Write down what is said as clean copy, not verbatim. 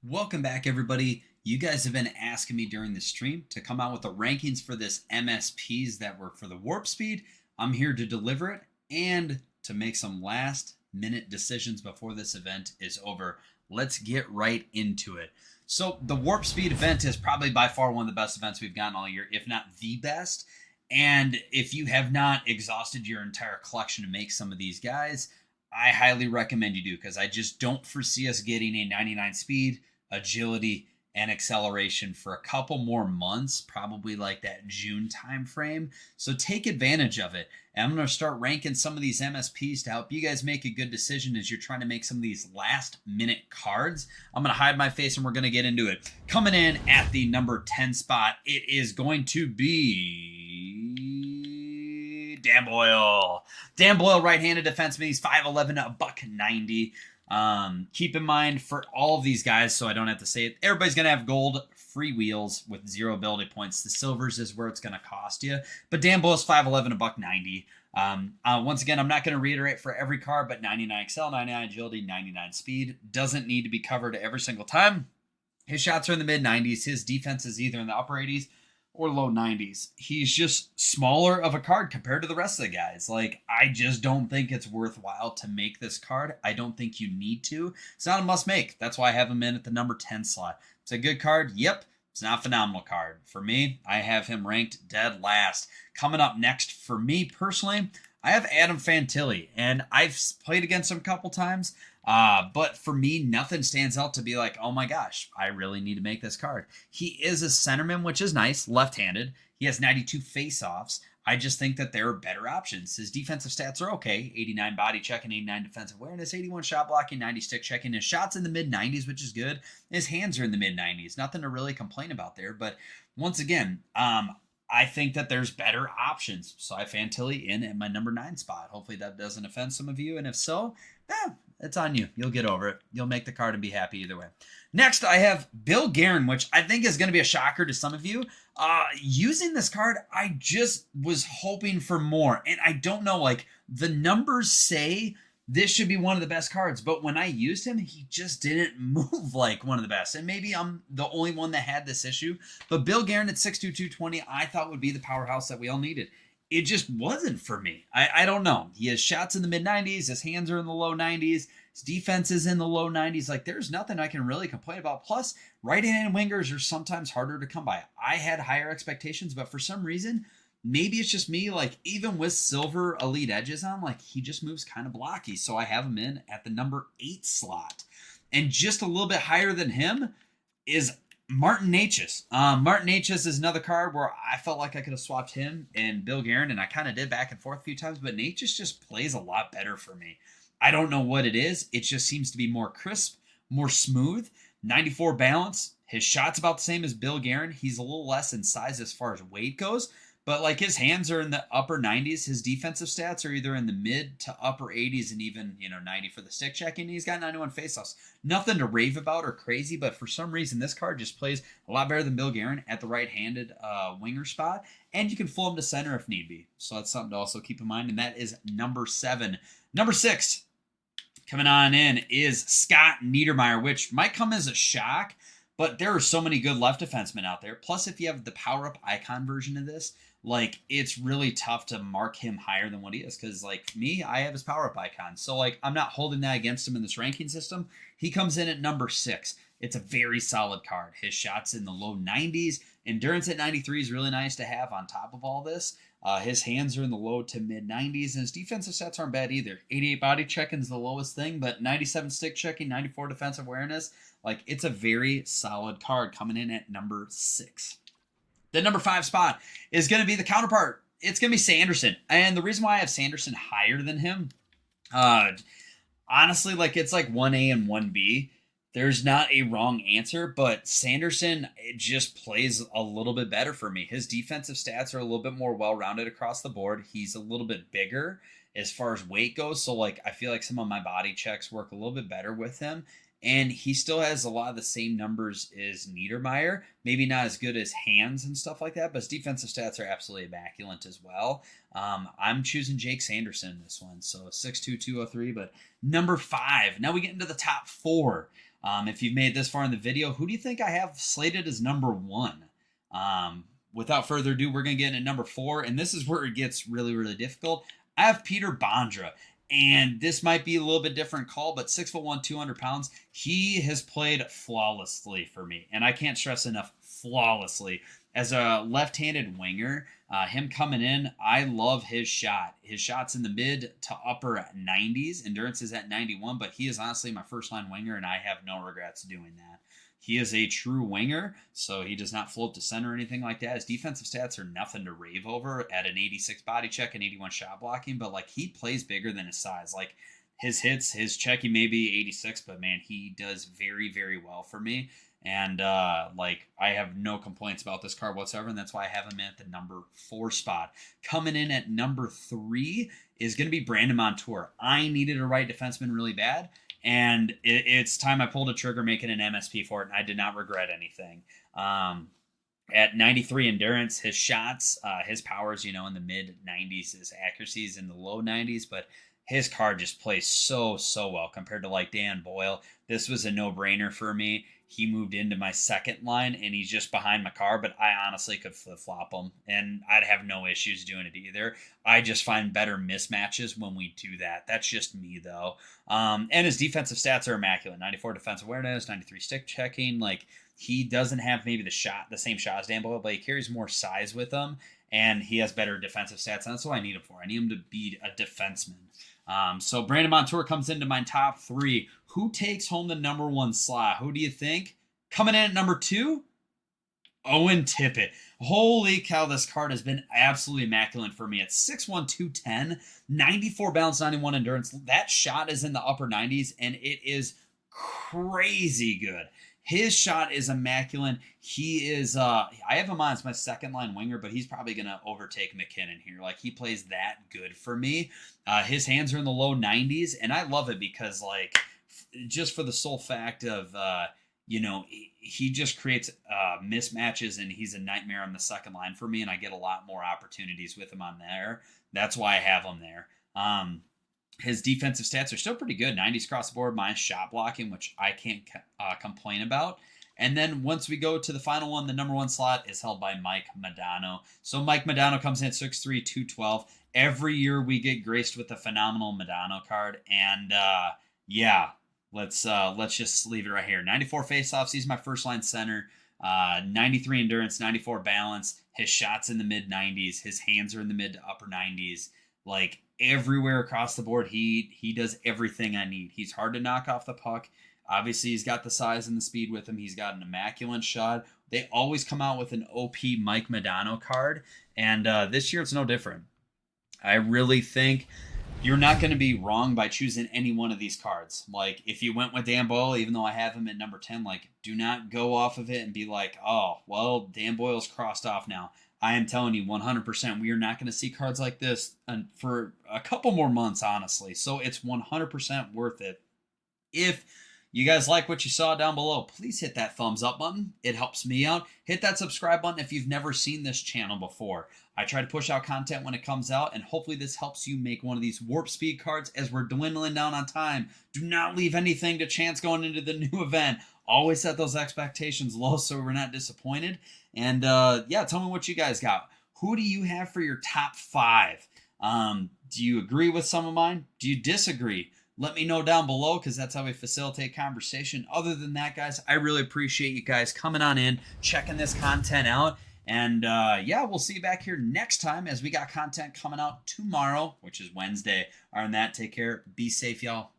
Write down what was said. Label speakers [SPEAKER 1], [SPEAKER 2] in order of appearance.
[SPEAKER 1] Welcome back, everybody. You guys have been asking me during the stream to come out with the rankings for this MSPs that were for the warp speed. I'm here to deliver it and to make some last minute decisions before this event is over. Let's get right into it. So, the warp speed event is probably by far one of the best events we've gotten all year, if not the best. And if you have not exhausted your entire collection to make some of these guys, I highly recommend you do because I just don't foresee us getting a 99 speed, agility, and acceleration for a couple more months, probably like that June time frame. So take advantage of it. And I'm going to start ranking some of these MSPs to help you guys make a good decision as you're trying to make some of these last minute cards. I'm going to hide my face and we're going to get into it. Coming in at the number 10 spot, it is going to be Dan Boyle. Dan Boyle, right-handed defenseman. He's 5'11", a buck 90. Keep in mind for all of these guys, so I don't have to say it, everybody's going to have gold free wheels with 0 ability points. The silvers is where it's going to cost you. But Dan Boyle's 5'11", a buck 90. Once again, I'm not going to reiterate for every card, but 99 excel, 99 agility, 99 speed. Doesn't need to be covered every single time. His shots are in the mid-90s. His defense is either in the upper 80s or low 90s. He's just smaller of a card compared to the rest of the guys. Like, I just don't think it's worthwhile to make this card. I don't think you need to. It's not a must make. That's why I have him in at the number 10 slot. It's a good card. Yep. It's not a phenomenal card. For me, I have him ranked dead last. Coming up next for me personally, I have Adam Fantilli, and I've played against him a couple times. But for me, nothing stands out to be like, oh my gosh, I really need to make this card. He is a centerman, which is nice, left-handed. He has 92 face-offs. I just think that there are better options. His defensive stats are okay. 89 body checking, 89 defensive awareness, 81 shot blocking, 90 stick checking. His shots in the mid-90s, which is good. His hands are in the mid-90s. Nothing to really complain about there. But once again, I think that there's better options. So I have Fantilli in at my number 9 spot. Hopefully that doesn't offend some of you. And if so, it's on you. You'll get over it. You'll make the card and be happy either way. Next, I have Bill Guerin, which I think is going to be a shocker to some of you. Using this card, I just was hoping for more. And I don't know, like, the numbers say this should be one of the best cards. But when I used him, he just didn't move like one of the best. And maybe I'm the only one that had this issue. But Bill Guerin at 6'2", 220, I thought would be the powerhouse that we all needed. It just wasn't for me. I don't know. He has shots in the mid-90s. His hands are in the low 90s. His defense is in the low 90s. Like, there's nothing I can really complain about. Plus, right-handed wingers are sometimes harder to come by. I had higher expectations, but for some reason, maybe it's just me, like, even with silver elite edges on, like, he just moves kind of blocky. So I have him in at the number 8 slot. And just a little bit higher than him is Martin Necas. Martin Necas is another card where I felt like I could have swapped him and Bill Guerin, and I kind of did back and forth a few times, but Necas just plays a lot better for me. I don't know what it is. It just seems to be more crisp, more smooth. 94 balance. His shot's about the same as Bill Guerin. He's a little less in size as far as weight goes, but like his hands are in the upper 90s. His defensive stats are either in the mid to upper 80s and even, 90 for the stick checking. He's got 91 faceoffs. Nothing to rave about or crazy, but for some reason, this card just plays a lot better than Bill Guerin at the right-handed winger spot. And you can flow him to center if need be. So that's something to also keep in mind. And that is number 7. Number 6, coming on in, is Scott Niedermayer, which might come as a shock, but there are so many good left defensemen out there. Plus, if you have the power-up icon version of this, like, it's really tough to mark him higher than what he is. Because, like, me, I have his power-up icon. So, like, I'm not holding that against him in this ranking system. He comes in at number 6. It's a very solid card. His shots in the low 90s. Endurance at 93 is really nice to have on top of all this. His hands are in the low to mid 90s, and his defensive stats aren't bad either. 88 body checking is the lowest thing, but 97 stick checking, 94 defensive awareness. Like, it's a very solid card coming in at number 6. The number 5 spot is going to be the counterpart. It's going to be Sanderson. And the reason why I have Sanderson higher than him, honestly, like, it's like 1A and 1B. There's not a wrong answer, but Sanderson, it just plays a little bit better for me. His defensive stats are a little bit more well-rounded across the board. He's a little bit bigger as far as weight goes. So, like, I feel like some of my body checks work a little bit better with him. And he still has a lot of the same numbers as Niedermayer. Maybe not as good as hands and stuff like that, but his defensive stats are absolutely immaculate as well. I'm choosing Jake Sanderson in this one. So 6'2", 203, but number 5. Now we get into the top 4. If you've made this far in the video, who do you think I have slated as number 1? Without further ado, we're going to get into number 4, and this is where it gets really, really difficult. I have Peter Bondra, and this might be a little bit different call, but 6'1", 200 pounds. He has played flawlessly for me, and I can't stress enough, flawlessly. As a left-handed winger, him coming in, I love his shot. His shot's in the mid to upper 90s. Endurance is at 91, but he is honestly my first-line winger, and I have no regrets doing that. He is a true winger, so he does not float to center or anything like that. His defensive stats are nothing to rave over at an 86 body check and 81 shot blocking, but like he plays bigger than his size. Like his hits, his check, he may be 86, but man, he does very, very well for me. And like I have no complaints about this card whatsoever, and that's why I have him at the number 4 spot. Coming in at number 3 is going to be Brandon Montour. I needed a right defenseman really bad, and it's time I pulled a trigger making an MSP for it, and I did not regret anything. At 93 endurance, his shots, his powers, in the mid 90s, his accuracy is in the low 90s, but his card just plays so well compared to like Dan Boyle. This was a no-brainer for me. He moved into my second line, and he's just behind Makar, but I honestly could flip-flop him, and I'd have no issues doing it either. I just find better mismatches when we do that. That's just me, though. And his defensive stats are immaculate. 94 defensive awareness, 93 stick checking. Like, he doesn't have maybe the same shot as Dan Boyle, but he carries more size with him, and he has better defensive stats, and that's what I need him for. I need him to be a defenseman. So Brandon Montour comes into my top 3. Who takes home the number 1 slot? Who do you think? Coming in at number 2? Owen Tippett. Holy cow, this card has been absolutely immaculate for me. It's 6'1", 210, 94 balance, 91 endurance. That shot is in the upper 90s, and it is crazy good. His shot is immaculate. He is, I have him on as my second line winger, but he's probably going to overtake McKinnon here. Like, he plays that good for me. His hands are in the low 90s, and I love it because, like, just for the sole fact of, he just creates mismatches, and he's a nightmare on the second line for me, and I get a lot more opportunities with him on there. That's why I have him there. His defensive stats are still pretty good. 90s across the board, minus shot blocking, which I can't complain about. And then once we go to the final one, the number 1 slot is held by Mike Modano. So Mike Modano comes in at 6'3", 212. Every year we get graced with a phenomenal Modano card. And let's just leave it right here. 94 faceoffs. He's my first line center. 93 endurance, 94 balance. His shots in the mid 90s. His hands are in the mid to upper 90s. Like, everywhere across the board, he does everything I need. He's hard to knock off the puck. Obviously, he's got the size and the speed with him. He's got an immaculate shot. They always come out with an OP Mike Modano card, and this year it's no different. I really think you're not going to be wrong by choosing any one of these cards. Like, if you went with Dan Boyle, even though I have him at number 10, like, do not go off of it and be like, oh, well, Dan Boyle's crossed off now. I am telling you 100% we are not going to see cards like this for a couple more months, honestly. So it's 100% worth it. If you guys like what you saw down below, please hit that thumbs up button. It helps me out. Hit that subscribe button if you've never seen this channel before. I try to push out content when it comes out, and hopefully this helps you make one of these warp speed cards as we're dwindling down on time. Do not leave anything to chance going into the new event. Always set those expectations low so we're not disappointed. And tell me what you guys got. Who do you have for your top 5? Do you agree with some of mine? Do you disagree? Let me know down below, because that's how we facilitate conversation. Other than that, guys, I really appreciate you guys coming on in, checking this content out. And we'll see you back here next time as we got content coming out tomorrow, which is Wednesday. Other than that, take care. Be safe, y'all.